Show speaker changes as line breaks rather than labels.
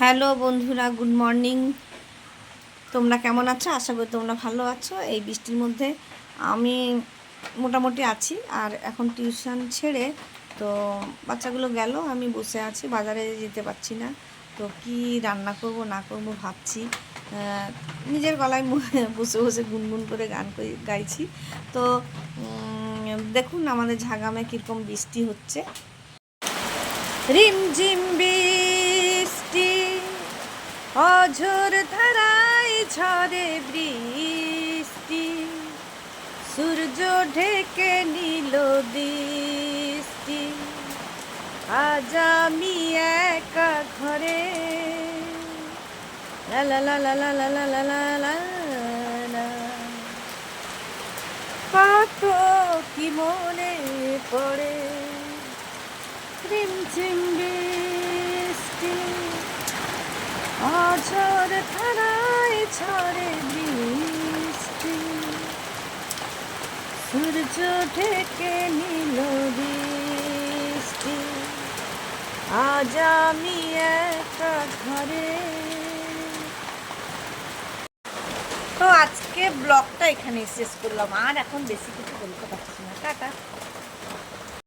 Hello বন্ধুরা, good morning. তোমরা কেমন আছো? আশা করি তোমরা ভালো আছো। এই বৃষ্টির মধ্যে আমি মোটামুটি আছি। আর এখন টিউশন ছেড়ে তো বাচ্চাগুলো গেল, আমি বসে আছি, বাজারে যেতে পারছি না। তো কি রান্না করব না করব ভাবছি। নিজের গলায় বসে বসে গুনগুন করে গান গাইছি। তো দেখুন আমাদের ঝাগামে কীরকম বৃষ্টি হচ্ছে। রিমঝিম বৃষ্টি, অঝোর ধারায় ঝরে বৃষ্টি, সূর্য ঢেকে নিল দৃষ্টি। আজ আমি একা ঘরে, লা লা লা লা লা লা লা লা লা লা লা। কত কি মনে পড়ে রিমঝিম বৃষ্টি, অঝোর ধারায় ঝরে বৃষ্টি, সূর্য ঢেকে নিল বৃষ্টি। আজ আমি একা ঘরে। তো আজকে ব্লগটা এখানে শেষ করলাম, আর এখন বেশি কিছু বলতে পারছি না। টাটা।